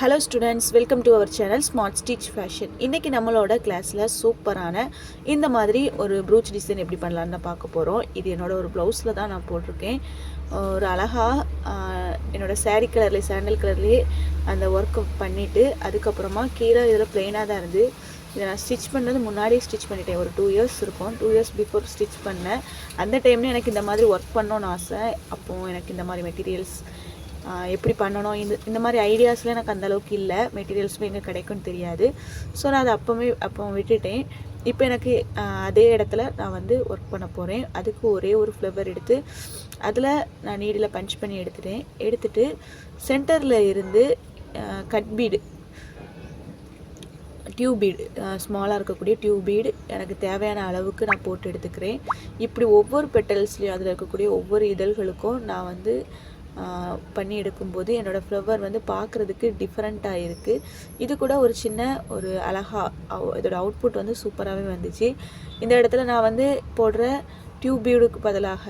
Hello students, welcome to our channel smart stitch fashion. இன்றைக்கி நம்மளோட கிளாஸில் சூப்பரான இந்த மாதிரி ஒரு ப்ரூச் டிசைன் எப்படி பண்ணலான்னு தான் பார்க்க போகிறோம். இது என்னோடய ஒரு ப்ளவுஸில் தான் நான் போட்டிருக்கேன். ஒரு அழகாக என்னோடய சாரீ கலர்லேயே சாண்டல் கலர்லேயே அந்த ஒர்க்கு பண்ணிவிட்டு அதுக்கப்புறமா கீழே இதில் ப்ளெயினாக தான் இருந்து இதை நான் ஸ்டிச் பண்ணது முன்னாடியே ஸ்டிச் பண்ணிட்டேன். ஒரு 2 இயர்ஸ் இருக்கும். 2 இயர்ஸ் பிஃபோர் ஸ்டிச் பண்ணேன். அந்த டைம்லேயும் எனக்கு இந்த மாதிரி ஒர்க் பண்ணணுன்னு ஆசை. அப்போது எனக்கு இந்த மாதிரி மெட்டீரியல்ஸ் எப்படி பண்ணணும் இந்த மாதிரி ஐடியாஸ்லாம் எனக்கு அந்தளவுக்கு இல்லை. மெட்டீரியல்ஸும் எங்கே கிடைக்கும்னு தெரியாது. ஸோ நான் அதை அப்போ விட்டுட்டேன். இப்போ எனக்கு அதே இடத்துல நான் வந்து ஒர்க் பண்ண போகிறேன். அதுக்கு ஒரே ஒரு ஃப்ளவர் எடுத்து அதில் நான் நீடில் பஞ்ச் பண்ணி எடுத்துட்டு சென்டரில் இருந்து கட் பீடு டியூப் பீடு ஸ்மாலாக இருக்கக்கூடிய டியூப் பீடு எனக்கு தேவையான அளவுக்கு நான் போட்டு எடுத்துக்கிறேன். இப்படி ஒவ்வொரு பெட்டல்ஸ்லேயும் அதில் இருக்கக்கூடிய ஒவ்வொரு இதழ்களுக்கும் நான் வந்து பண்ணி எடுக்கும்போது என்னோடய ஃப்ளவர் வந்து பார்க்குறதுக்கு டிஃப்ரெண்ட்டாக இருக்குது. இது கூட ஒரு சின்ன ஒரு அழகாக இதோட அவுட்புட் வந்து சூப்பராகவே வந்துச்சு. இந்த இடத்துல நான் வந்து போடுற டியூப் பீடுக்கு பதிலாக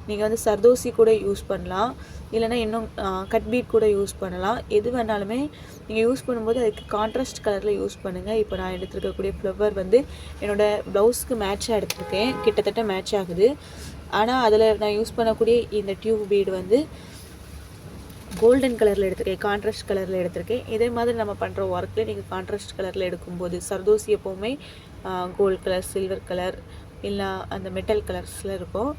நீங்கள் வந்து சர்தோசி கூட யூஸ் பண்ணலாம், இல்லைனா இன்னும் கட் பீட் கூட யூஸ் பண்ணலாம். எது வேணாலுமே நீங்கள் யூஸ் பண்ணும்போது அதுக்கு கான்ட்ராஸ்ட் கலரில் யூஸ் பண்ணுங்கள். இப்போ நான் எடுத்துருக்கக்கூடிய ஃப்ளவர் வந்து என்னோடய ப்ளவுஸ்க்கு மேட்சாக எடுத்துருக்கேன். கிட்டத்தட்ட மேட்ச் ஆகுது. ஆனால் அதில் நான் யூஸ் பண்ணக்கூடிய இந்த டியூப் பீடு வந்து கோல்டன் கலரில் எடுத்திருக்கேன், கான்ட்ராஸ்ட் கலரில் எடுத்திருக்கேன். இதே மாதிரி நம்ம பண்ணுற ஒர்க்கில் நீங்கள் கான்ட்ராஸ்ட் கலரில் எடுக்கும்போது சர்தோசி எப்போவுமே கோல்ட் கலர், சில்வர் கலர் இல்லை அந்த மெட்டல் கலர்ஸில் இருக்கும்.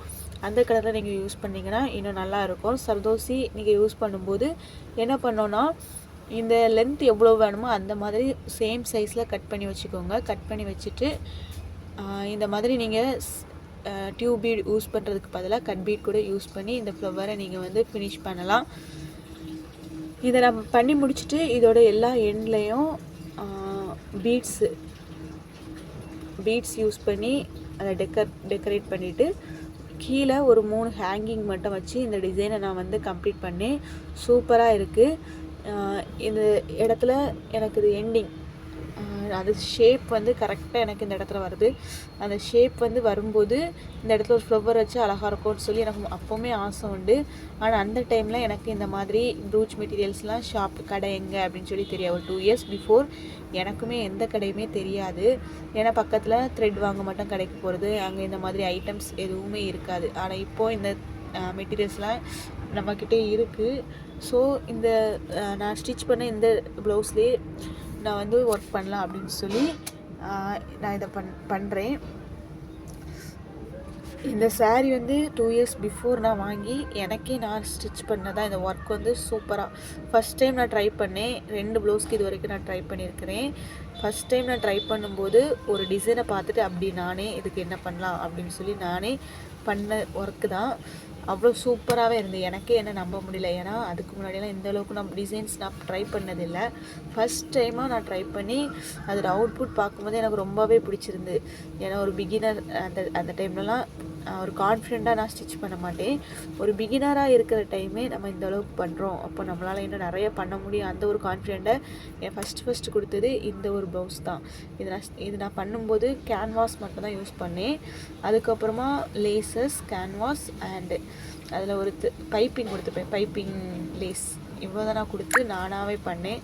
அந்த கலரில் நீங்கள் யூஸ் பண்ணிங்கன்னா இன்னும் நல்லா இருக்கும். சர்தோசி நீங்கள் யூஸ் பண்ணும்போது என்ன பண்ணோன்னா இந்த லென்த் எவ்வளோ வேணுமோ அந்த மாதிரி சேம் சைஸில் கட் பண்ணி வச்சுக்கோங்க. கட் பண்ணி வச்சுட்டு இந்த மாதிரி நீங்கள் டியூப் பீட் யூஸ் பண்ணுறதுக்கு பதிலாக கட் பீட் கூட யூஸ் பண்ணி இந்த ஃப்ளவரை நீங்கள் வந்து ஃபினிஷ் பண்ணலாம். இதை நம்ம பண்ணி முடிச்சுட்டு இதோட எல்லா எண்ட்லேயும் பீட்ஸ் யூஸ் பண்ணி அதை டெக்கரேட் பண்ணிவிட்டு கீழே ஒரு 3 ஹேங்கிங் மட்டும் வச்சு இந்த டிசைனை நான் வந்து கம்ப்ளீட் பண்ணேன். சூப்பராக இருக்குது. இந்த இடத்துல எனக்கு இது எண்டிங் அது ஷேப் வந்து கரெக்டாக எனக்கு இந்த இடத்துல வருது. அந்த ஷேப் வந்து வரும்போது இந்த இடத்துல ஒரு ஃப்ளவர் வச்சு அழகாக இருக்கும்னு சொல்லி எனக்கு அப்போவுமே ஆசை உண்டு. ஆனால் அந்த டைமில் எனக்கு இந்த மாதிரி ப்ரூச் மெட்டீரியல்ஸ்லாம் கடை எங்கே அப்படின்னு சொல்லி தெரியாது. ஒரு 2 இயர்ஸ் பிஃபோர் எனக்குமே எந்த கடையுமே தெரியாது. ஏன்னா பக்கத்தில் த்ரெட் வாங்க மட்டும் கடைக்கு போகிறது, அங்கே இந்த மாதிரி ஐட்டம்ஸ் எதுவுமே இருக்காது. ஆனால் இப்போது இந்த மெட்டீரியல்ஸ்லாம் நம்மக்கிட்டே இருக்குது. ஸோ இந்த நான் ஸ்டிச் பண்ண இந்த ப்ளவுஸ்லேயே நான் வந்து ஒர்க் பண்ணலாம் அப்படின்னு சொல்லி நான் இதை பண்ணுறேன். இந்த சாரீ வந்து 2 இயர்ஸ் பிஃபோர் நான் வாங்கி எனக்கே நான் ஸ்டிச் பண்ணதான். இந்த ஒர்க் வந்து சூப்பராக ஃபஸ்ட் டைம் நான் ட்ரை பண்ணேன். 2 ப்ளவுஸ்க்கு இது வரைக்கும் நான் ட்ரை பண்ணியிருக்கிறேன். ஃபஸ்ட் டைம் நான் ட்ரை பண்ணும்போது ஒரு டிசைனை பார்த்துட்டு அப்படி நானே இதுக்கு என்ன பண்ணலாம் அப்படின்னு சொல்லி நானே பண்ண ஒர்க்கு தான். அவ்வளோ சூப்பராகவே இருந்து எனக்கே என்ன நம்ப முடியல. ஏன்னா அதுக்கு முன்னாடியெல்லாம் இந்த அளவுக்கு நம்ம டிசைன்ஸ் நான் ட்ரை பண்ணதில்லை. ஃபஸ்ட் டைமாக நான் ட்ரை பண்ணி அதோட அவுட்புட் பார்க்கும்போது எனக்கு ரொம்பவே பிடிச்சிருந்து. ஏன்னா ஒரு பிகினர் அந்த டைம்லலாம் ஒரு கான்ஃபிடெண்ட்டாக நான் ஸ்டிச் பண்ண மாட்டேன். ஒரு பிகினராக இருக்கிற டைமே நம்ம இந்த அளவுக்கு பண்ணுறோம், அப்போ நம்மளால் இன்னும் நிறைய பண்ண முடியும். அந்த ஒரு கான்ஃபிடெண்ட்டை என் ஃபஸ்ட்டு கொடுத்தது இந்த ஒரு ப்ளவுஸ் தான். இது நான் பண்ணும்போது கேன்வாஸ் மட்டும் தான் யூஸ் பண்ணேன். அதுக்கப்புறமா லேசஸ், கேன்வாஸ் அண்டு அதில் ஒரு பைப்பிங் கொடுத்துப்பேன். பைப்பிங் லேஸ் இவ்வளோ தான் நான் கொடுத்து நானாகவே பண்ணேன்.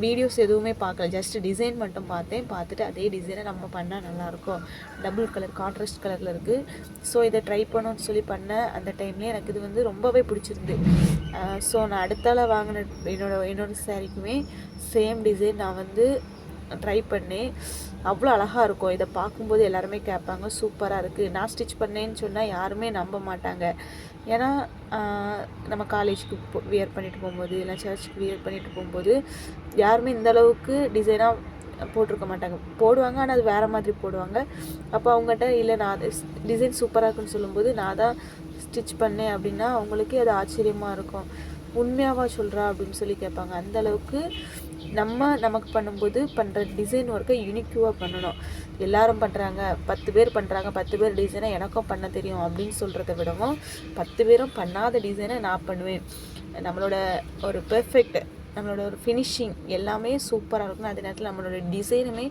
வீடியோஸ் எதுவுமே பார்க்கல, ஜஸ்ட் டிசைன் மட்டும் பார்த்துட்டு அதே டிசைனை நம்ம பண்ணால் நல்லாயிருக்கும். டபுள் கலர் கான்ட்ராஸ்ட் கலரில் இருக்குது. ஸோ இதை ட்ரை பண்ணணும்னு சொல்லி பண்ண அந்த டைம்லேயே எனக்கு இது வந்து ரொம்பவே பிடிச்சிருந்து. ஸோ நான் அடுத்தால வாங்கின என்னோட சாரீக்குமே சேம் டிசைன் நான் வந்து ட்ரை பண்ணேன். அவ்வளோ அழகாக இருக்கும். இதை பார்க்கும்போது எல்லாருமே கேட்பாங்க, சூப்பராக இருக்குது. நான் ஸ்டிச் பண்ணேன்னு சொன்னால் யாருமே நம்ப மாட்டாங்க. ஏன்னா நம்ம காலேஜுக்கு வியர் பண்ணிட்டு போகும்போது இல்லை சர்ச்சுக்கு வியர் பண்ணிட்டு போகும்போது யாருமே இந்தளவுக்கு டிசைனாக போட்டிருக்க மாட்டாங்க. போடுவாங்க, ஆனால் அது வேறு மாதிரி போடுவாங்க. அப்போ அவங்ககிட்ட இல்லை நான் டிசைன் சூப்பராக இருக்குன்னு சொல்லும்போது நான் தான் ஸ்டிச் பண்ணேன் அப்படின்னா அவங்களுக்கு அது ஆச்சரியமாக இருக்கும். உண்மையாவா சொல்கிறா அப்படின்னு சொல்லி கேட்பாங்க. அந்தளவுக்கு நமக்கு பண்ணும்போது பண்ணுற டிசைன் ஒர்க்கை யூனிக்யூவாக பண்ணணும். எல்லாரும் பண்ணுறாங்க, 10 பேர் பண்ணுறாங்க, 10 பேர் டிசைனை எனக்கும் பண்ண தெரியும் அப்படின்னு சொல்கிறத விடவும் 10 பேரும் பண்ணாத டிசைனை நான் பண்ணுவேன். நம்மளோட ஒரு பெர்ஃபெக்ட், நம்மளோட ஒரு ஃபினிஷிங் எல்லாமே சூப்பராக இருக்கணும். அதே நேரத்தில் நம்மளோட டிசைனுமே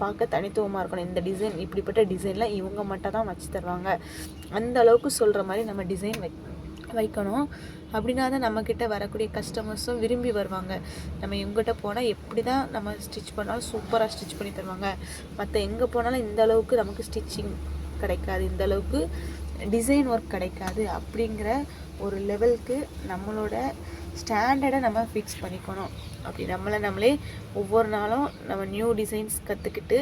பார்க்க தனித்துவமாக இருக்கணும். இந்த டிசைன் இப்படிப்பட்ட டிசைனில் இவங்க மட்டும் தான் வச்சு தருவாங்க அந்த அளவுக்கு சொல்கிற மாதிரி நம்ம டிசைன் வைக்கணும். அப்படின்னா தான் நம்மக்கிட்ட வரக்கூடிய கஸ்டமர்ஸும் விரும்பி வருவாங்க. நம்ம இவங்ககிட்ட போனால் எப்படி தான் நம்ம ஸ்டிச் பண்ணாலும் சூப்பராக ஸ்டிச் பண்ணி தருவாங்க. மற்ற எங்கே போனாலும் இந்த அளவுக்கு நமக்கு ஸ்டிச்சிங் கிடைக்காது, இந்த அளவுக்கு டிசைன் ஒர்க் கிடைக்காது. அப்படிங்கிற ஒரு லெவலுக்கு நம்மளோட ஸ்டாண்டர்டை நம்ம ஃபிக்ஸ் பண்ணிக்கணும். அப்படி நம்மளே ஒவ்வொரு நாளும் நம்ம நியூ டிசைன்ஸ் கற்றுக்கிட்டு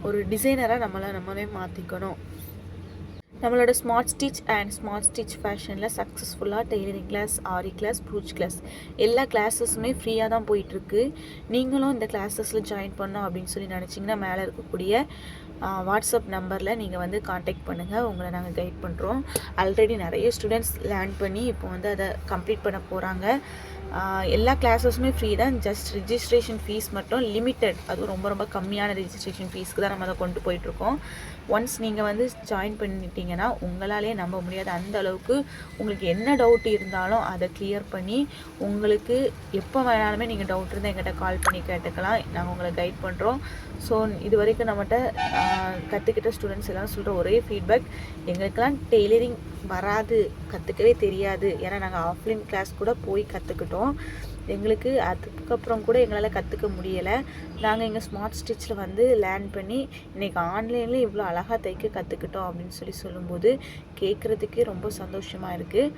ஒரு டிசைனராக நம்மளே மாற்றிக்கணும். நம்மளோட ஸ்மார்ட் ஸ்டிச் ஃபேஷனில் சக்ஸஸ்ஃபுல்லாக டெய்லரிங் கிளாஸ், ஆரி கிளாஸ், ப்ரூச் கிளாஸ் எல்லா கிளாஸஸுமே ஃப்ரீயாக தான் போயிட்டுருக்கு. நீங்களும் இந்த கிளாஸஸில் ஜாயின் பண்ணோம் அப்படின்னு சொல்லி நினச்சிங்கன்னா மேலே இருக்கக்கூடிய வாட்ஸ்அப் நம்பரில் நீங்கள் வந்து காண்டாக்ட் பண்ணுங்கள். உங்களை நாங்கள் கைட் பண்ணுறோம். ஆல்ரெடி நிறைய ஸ்டூடெண்ட்ஸ் லேர்ன் பண்ணி இப்போ வந்து அதை கம்ப்ளீட் பண்ண போகிறாங்க. எல்லா கிளாஸஸுமே ஃப்ரீ தான். ஜஸ்ட் ரிஜிஸ்ட்ரேஷன் ஃபீஸ் மட்டும் லிமிட்டட், அதுவும் ரொம்ப ரொம்ப கம்மியான ரிஜிஸ்ட்ரேஷன் ஃபீஸ்க்கு தான் நம்ம அதை கொண்டு போயிட்டுருக்கோம். ஒன்ஸ் நீங்கள் வந்து ஜாயின் பண்ணிட்டீங்கன்னா உங்களாலே நம்ப முடியாது, அந்த அளவுக்கு உங்களுக்கு என்ன டவுட் இருந்தாலும் அதை கிளியர் பண்ணி உங்களுக்கு எப்போ வேணாலுமே நீங்கள் டவுட் இருந்தால் எங்கிட்ட கால் பண்ணி கேட்டுக்கலாம். நாங்கள் உங்களை கைட் பண்ணுறோம். ஸோ இது வரைக்கும் நம்மகிட்ட கற்றுக்கிட்ட ஸ்டூடெண்ட்ஸ் எல்லாம் சொல்கிற ஒரே ஃபீட்பேக், எங்களுக்கெல்லாம் டெய்லரிங் வராது, கற்றுக்கவே தெரியாது. ஏன்னா நாங்கள் ஆஃப்லைன் கிளாஸ் கூட போய் கற்றுக்கிட்டோம். எங்களுக்கு அதுக்கப்புறம் கூட எங்களால் கற்றுக்க முடியலை. நாங்கள் எங்கள் ஸ்மார்ட் ஸ்டிச்சில் வந்து லேர்ன் பண்ணி இன்றைக்கி ஆன்லைனில் இவ்வளோ அழகாக தைக்க கற்றுக்கிட்டோம் அப்படின்னு சொல்லும்போது கேட்குறதுக்கே ரொம்ப சந்தோஷமாக இருக்குது.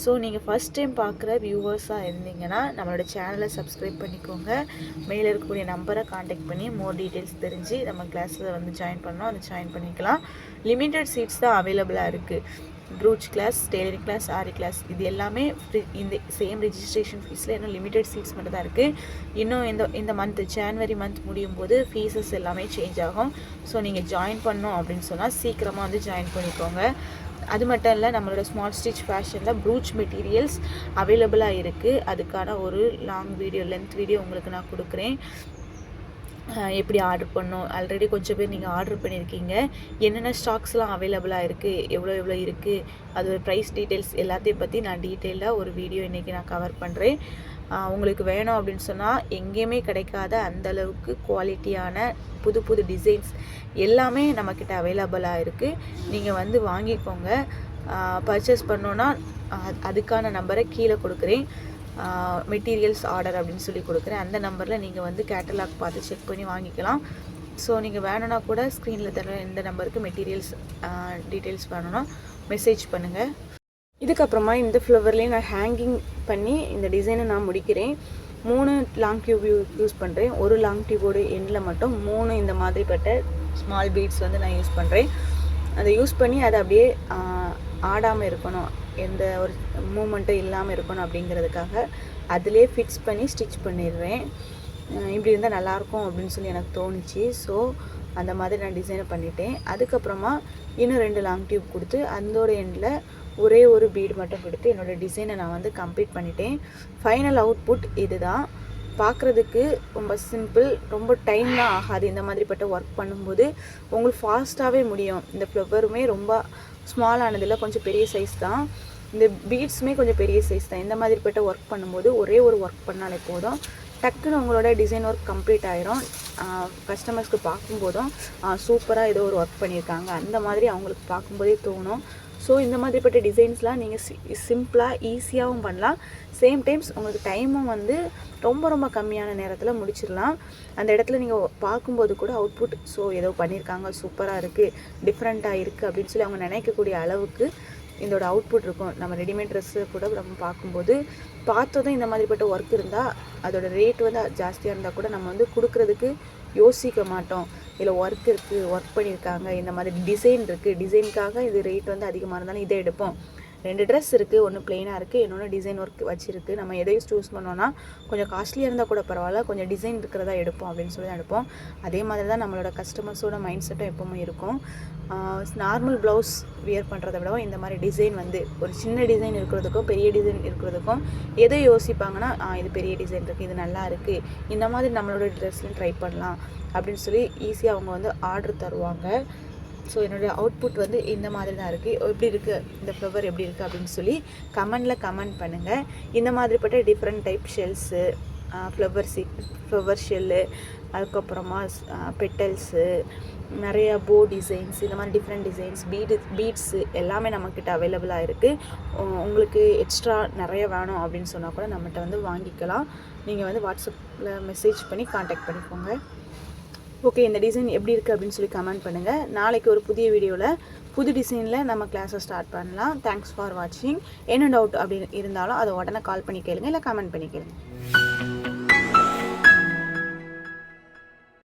ஸோ நீங்கள் ஃபஸ்ட் டைம் பார்க்குற வியூவர்ஸாக இருந்தீங்கன்னா நம்மளோட சேனலை சப்ஸ்கிரைப் பண்ணிக்கோங்க. மேலே இருக்கக்கூடிய நம்பரை காண்டாக்ட் பண்ணி மோர் டீட்டெயில்ஸ் தெரிஞ்சு நம்ம கிளாஸில் வந்து ஜாயின் பண்ணோம், அதை ஜாயின் பண்ணிக்கலாம். லிமிட்டட் சீட்ஸ் தான் அவைலபிளாக இருக்குது. ப்ரூச் கிளாஸ், டெய்லரிங் கிளாஸ், ஆரி கிளாஸ் இது எல்லாமே இந்த சேம் ரிஜிஸ்ட்ரேஷன் ஃபீஸில் இன்னும் லிமிட்டட் சீட்ஸ் மட்டும் தான் இருக்குது. இன்னும் இந்த மந்த் ஜான்வரி மந்த் முடியும் போது ஃபீஸஸ் எல்லாமே சேஞ்ச் ஆகும். ஸோ நீங்கள் ஜாயின் பண்ணோம் அப்படின்னு சொன்னால் சீக்கிரமாக வந்து ஜாயின் பண்ணிக்கோங்க. அது மட்டும் இல்லை, நம்மளோட ஸ்மார்ட் ஸ்டிச் ஃபேஷனில் ப்ரூச் மெட்டீரியல்ஸ் அவைலபிளாக இருக்குது. அதுக்கான ஒரு லாங் வீடியோ, லென்த் வீடியோ உங்களுக்கு நான் கொடுக்குறேன். எப்படி ஆர்டர் பண்ணோம், ஆல்ரெடி கொஞ்சம் பேர் நீங்கள் ஆர்டர் பண்ணியிருக்கீங்க, என்னென்ன ஸ்டாக்ஸ்லாம் அவைலபிளாக இருக்குது, எவ்வளோ இருக்குது, அதோட ப்ரைஸ் டீட்டெயில்ஸ் எல்லாத்தையும் பற்றி நான் டீட்டெயிலாக ஒரு வீடியோ இன்றைக்கி நான் கவர் பண்ணுறேன். உங்களுக்கு வேணும் அப்படின்னு சொன்னால் எங்கேயுமே கிடைக்காத அந்தளவுக்கு குவாலிட்டியான புது டிசைன்ஸ் எல்லாமே நம்மக்கிட்ட அவைலபிளாக இருக்குது. நீங்கள் வந்து வாங்கிக்கோங்க. பர்ச்சேஸ் பண்ணோன்னா அதுக்கான நம்பரை கீழே கொடுக்குறேன். மெட்டீரியல்ஸ் ஆர்டர் அப்படின்னு சொல்லி கொடுக்குறேன். அந்த நம்பரில் நீங்கள் வந்து கேட்டலாக் பார்த்து செக் பண்ணி வாங்கிக்கலாம். ஸோ நீங்கள் வேணும்னா கூட ஸ்க்ரீனில் தர இந்த நம்பருக்கு மெட்டீரியல்ஸ் டீட்டெயில்ஸ் வேணும்னா மெசேஜ் பண்ணுங்கள். இதுக்கப்புறமா இந்த ஃப்ளவர்லேயே நான் ஹேங்கிங் பண்ணி இந்த டிசைனை நான் முடிக்கிறேன். 3 லாங் டியூப் யூஸ் பண்ணுறேன். ஒரு லாங் டியூபோட எண்டில் மட்டும் 3 இந்த மாதிரிப்பட்ட ஸ்மால் பீட்ஸ் வந்து நான் யூஸ் பண்ணுறேன். அதை யூஸ் பண்ணி அதை அப்படியே ஆடாமல் இருக்கணும், எந்த ஒரு மூமெண்ட்டும் இல்லாமல் இருக்கணும் அப்படிங்கிறதுக்காக அதிலே ஃபிக்ஸ் பண்ணி ஸ்டிச் பண்ணிடுறேன். இப்படி இருந்தால் நல்லாயிருக்கும் அப்படின்னு சொல்லி எனக்கு தோணுச்சு. ஸோ அந்த மாதிரி நான் டிசைனை பண்ணிட்டேன். அதுக்கப்புறமா இன்னும் 2 லாங் டியூப் கொடுத்து அதோட எண்டில் ஒரே ஒரு பீடு மட்டும் கொடுத்து என்னோடய டிசைனை நான் வந்து கம்ப்ளீட் பண்ணிட்டேன். ஃபைனல் அவுட்புட் இது தான். பார்க்குறதுக்கு ரொம்ப சிம்பிள், ரொம்ப டைம்லாம் ஆகாது. இந்த மாதிரிப்பட்ட ஒர்க் பண்ணும்போது உங்களுக்கு ஃபாஸ்ட்டாகவே முடியும். இந்த ஃப்ளவருமே ரொம்ப ஸ்மாலானதில் கொஞ்சம் பெரிய சைஸ் தான். இந்த பீட்ஸுமே கொஞ்சம் பெரிய சைஸ் தான். இந்த மாதிரிப்பட்ட ஒர்க் பண்ணும்போது ஒரே ஒரு ஒர்க் பண்ணாலே போதும், டக்குன்னு உங்களோட டிசைன் ஒர்க் கம்ப்ளீட் ஆயிரும். கஸ்டமர்ஸ்க்கு பார்க்கும்போதும் சூப்பராக ஏதோ ஒரு ஒர்க் பண்ணியிருக்காங்க அந்த மாதிரி அவங்களுக்கு பார்க்கும்போதே தோணும். ஸோ இந்த மாதிரிப்பட்ட டிசைன்ஸ்லாம் நீங்கள் சிம்பிளாக ஈஸியாகவும் பண்ணலாம். சேம் டைம்ஸ் உங்களுக்கு டைமும் வந்து ரொம்ப கம்மியான நேரத்தில் முடிச்சிடலாம். அந்த இடத்துல நீங்கள் பார்க்கும்போது கூட அவுட்புட் ஸோ ஏதோ பண்ணியிருக்காங்க, சூப்பராக இருக்குது, டிஃப்ரெண்ட்டாக இருக்குது அப்படின்னு சொல்லி அவங்க நினைக்கக்கூடிய அளவுக்கு இதோட அவுட்புட் இருக்கும். நம்ம ரெடிமேட் ட்ரெஸ்ஸு கூட நம்ம பார்க்கும்போது பார்த்ததும் இந்த மாதிரிப்பட்ட ஒர்க் இருந்தால் அதோட ரேட் வந்து ஜாஸ்தியாக இருந்தால் கூட நம்ம வந்து கொடுக்குறதுக்கு யோசிக்க மாட்டோம். இதில் ஒர்க் இருக்குது, ஒர்க் பண்ணியிருக்காங்க, இந்த மாதிரி டிசைன் இருக்குது, டிசைனுக்காக இது ரேட் வந்து அதிகமாக இருந்தாலும் இதை எடுப்போம். 2 ட்ரெஸ் இருக்குது, ஒன்று பிளெயினாக இருக்குது, இன்னொன்று டிசைன் ஒர்க் வச்சுருக்கு. நம்ம எதையும் சூஸ் பண்ணோன்னா கொஞ்சம் காஸ்ட்லியாக இருந்தால் கூட பரவாயில்ல, கொஞ்சம் டிசைன் இருக்கிறதா எடுப்போம் அப்படின்னு சொல்லி தான் எடுப்போம். அதே மாதிரி தான் நம்மளோட கஸ்டமர்ஸோட மைண்ட் செட்டும் எப்போவுமே இருக்கும். நார்மல் ப்ளவுஸ் வியர் பண்ணுறத விடவும் இந்த மாதிரி டிசைன் வந்து ஒரு சின்ன டிசைன் இருக்கிறதுக்கும் பெரிய டிசைன் இருக்கிறதுக்கும் எதை யோசிப்பாங்கன்னா இது பெரிய டிசைன் இருக்குது, இது நல்லா இருக்குது, இந்த மாதிரி நம்மளோட ட்ரெஸ்லையும் ட்ரை பண்ணலாம் அப்படின்னு சொல்லி ஈஸியாக அவங்க வந்து ஆர்டர் தருவாங்க. ஸோ என்னோடய அவுட்புட் வந்து இந்த மாதிரி தான் இருக்குது. எப்படி இருக்குது இந்த ஃப்ளவர் எப்படி இருக்குது அப்படின்னு சொல்லி கமெண்ட் பண்ணுங்கள். இந்த மாதிரிப்பட்ட different type shells flower shell, அதுக்கப்புறமா பெட்டல்ஸு, நிறைய போ டிசைன்ஸ், இந்த மாதிரி டிஃப்ரெண்ட் டிசைன்ஸ், பீட்ஸு எல்லாமே நம்மக்கிட்ட அவைலபிளாக இருக்குது. உங்களுக்கு எக்ஸ்ட்ரா நிறைய வேணும் அப்படின்னு சொன்னால் கூட நம்மகிட்ட வந்து வாங்கிக்கலாம். நீங்கள் வந்து வாட்ஸ்அப்பில் மெசேஜ் பண்ணி காண்டாக்ட் பண்ணிக்கோங்க. ஓகே, இந்த டிசைன் எப்படி இருக்குது அப்படின்னு சொல்லி கமெண்ட் பண்ணுங்கள். நாளைக்கு ஒரு புதிய வீடியோவில் புது டிசைனில் நம்ம கிளாஸை ஸ்டார்ட் பண்ணலாம். தேங்க்ஸ் ஃபார் வாட்சிங். என்ன டவுட் அப்படின்னு இருந்தாலும் அதை உடனே கால் பண்ணி கேளுங்க, இல்லை கமெண்ட் பண்ணி கேளுங்க.